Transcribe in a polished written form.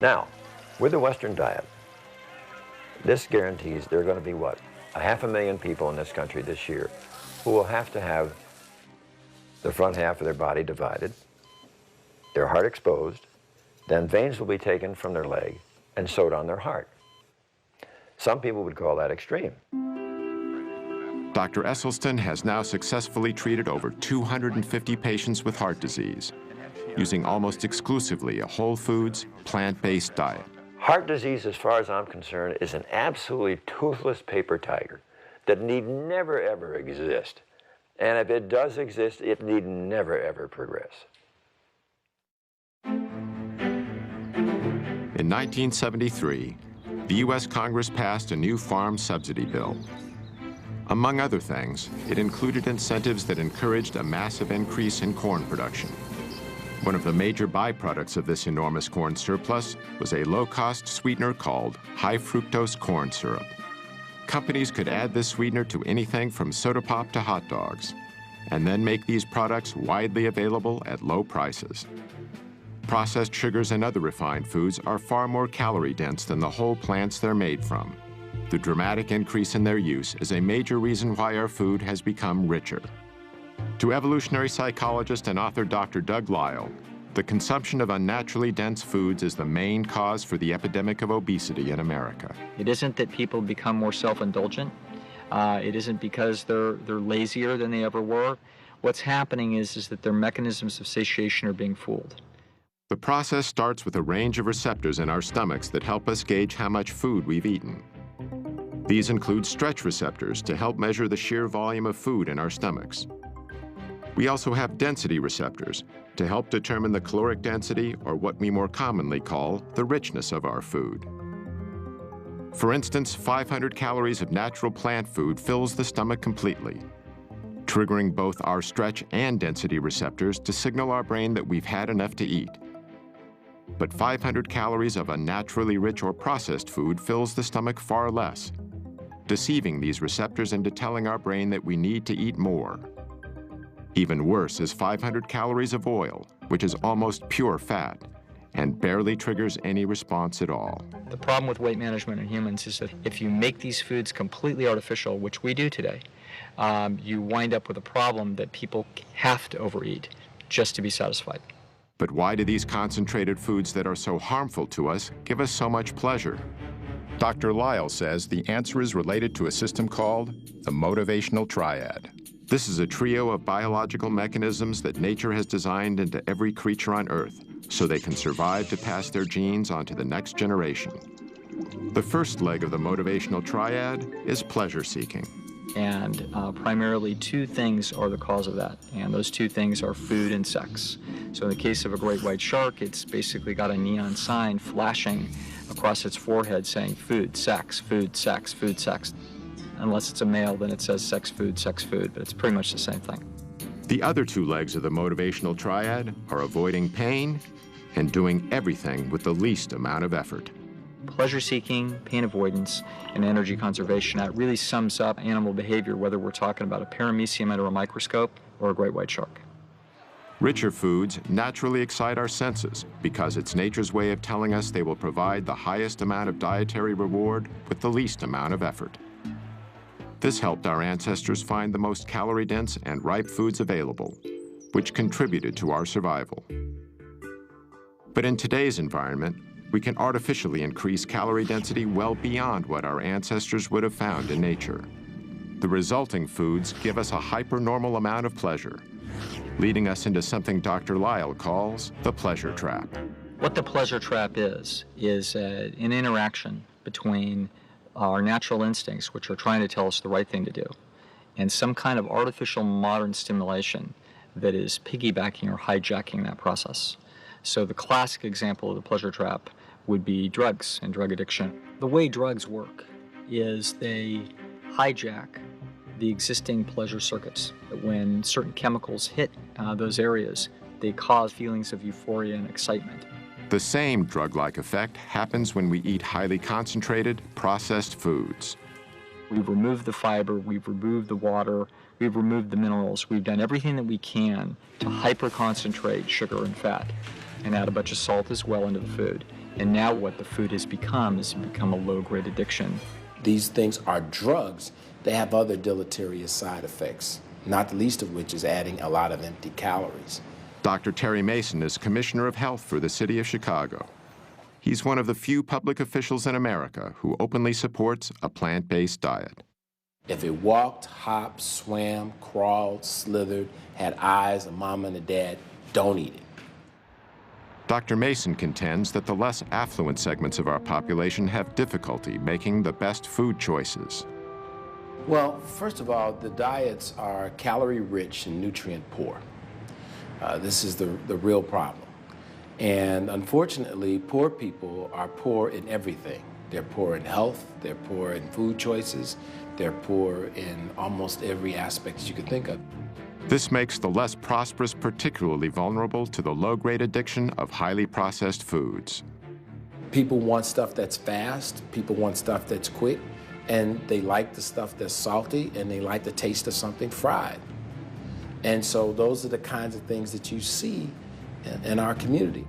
Now, with the Western diet, this guarantees there are going to be, what, 500,000 people in this country this year who will have to have the front half of their body divided, their heart exposed, then veins will be taken from their leg and sewed on their heart. Some people would call that extreme. Dr. Esselstyn has now successfully treated over 250 patients with heart disease, using almost exclusively a whole foods, plant-based diet. Heart disease, as far as I'm concerned, is an absolutely toothless paper tiger that need never, ever exist. And if it does exist, it need never, ever progress. In 1973, the U.S. Congress passed a new farm subsidy bill. Among other things, it included incentives that encouraged a massive increase in corn production. One of the major byproducts of this enormous corn surplus was a low-cost sweetener called high-fructose corn syrup. Companies could add this sweetener to anything from soda pop to hot dogs, and then make these products widely available at low prices. Processed sugars and other refined foods are far more calorie-dense than the whole plants they're made from. The dramatic increase in their use is a major reason why our food has become richer. To evolutionary psychologist and author Dr. Doug Lisle, the consumption of unnaturally dense foods is the main cause for the epidemic of obesity in America. It isn't that people become more self-indulgent. It isn't because they're lazier than they ever were. What's happening is that their mechanisms of satiation are being fooled. The process starts with a range of receptors in our stomachs that help us gauge how much food we've eaten. These include stretch receptors to help measure the sheer volume of food in our stomachs. We also have density receptors to help determine the caloric density, or what we more commonly call the richness of our food. For instance, 500 calories of natural plant food fills the stomach completely, triggering both our stretch and density receptors to signal our brain that we've had enough to eat. But 500 calories of unnaturally rich or processed food fills the stomach far less, deceiving these receptors into telling our brain that we need to eat more. Even worse is 500 calories of oil, which is almost pure fat and barely triggers any response at all. The problem with weight management in humans is that if you make these foods completely artificial, which we do today, you wind up with a problem that people have to overeat just to be satisfied. But why do these concentrated foods that are so harmful to us give us so much pleasure? Dr. Lisle says the answer is related to a system called the motivational triad. This is a trio of biological mechanisms that nature has designed into every creature on Earth so they can survive to pass their genes on to the next generation. The first leg of the motivational triad is pleasure seeking. And primarily two things are the cause of that, and those two things are food and sex. So in the case of a great white shark, it's basically got a neon sign flashing across its forehead saying food, sex, food, sex, food, sex. Unless it's a male, then it says sex, food, but it's pretty much the same thing. The other two legs of the motivational triad are avoiding pain and doing everything with the least amount of effort. Pleasure-seeking, pain avoidance, and energy conservation. That really sums up animal behavior, whether we're talking about a paramecium under a microscope or a great white shark. Richer foods naturally excite our senses because it's nature's way of telling us they will provide the highest amount of dietary reward with the least amount of effort. This helped our ancestors find the most calorie-dense and ripe foods available, which contributed to our survival. But in today's environment, we can artificially increase calorie density well beyond what our ancestors would have found in nature. The resulting foods give us a hypernormal amount of pleasure, leading us into something Dr. Lisle calls the pleasure trap. What the pleasure trap is an interaction between our natural instincts, which are trying to tell us the right thing to do, and some kind of artificial modern stimulation that is piggybacking or hijacking that process. So the classic example of the pleasure trap would be drugs and drug addiction. The way drugs work is they hijack the existing pleasure circuits. When certain chemicals hit those areas, they cause feelings of euphoria and excitement. The same drug-like effect happens when we eat highly concentrated, processed foods. We've removed the fiber, we've removed the water, we've removed the minerals, we've done everything that we can to hyper-concentrate sugar and fat, and add a bunch of salt as well into the food. And now what the food has become is become a low-grade addiction. These things are drugs. They have other deleterious side effects, not the least of which is adding a lot of empty calories. Dr. Terry Mason is Commissioner of Health for the City of Chicago. He's one of the few public officials in America who openly supports a plant-based diet. If it walked, hopped, swam, crawled, slithered, had eyes, a mom and a dad, don't eat it. Dr. Mason contends that the less affluent segments of our population have difficulty making the best food choices. Well, first of all, the diets are calorie-rich and nutrient-poor. This is the real problem. And unfortunately, poor people are poor in everything. They're poor in health, they're poor in food choices, they're poor in almost every aspect that you could think of. This makes the less prosperous particularly vulnerable to the low-grade addiction of highly processed foods. People want stuff that's fast, people want stuff that's quick, and they like the stuff that's salty, and they like the taste of something fried. And so those are the kinds of things that you see in our community.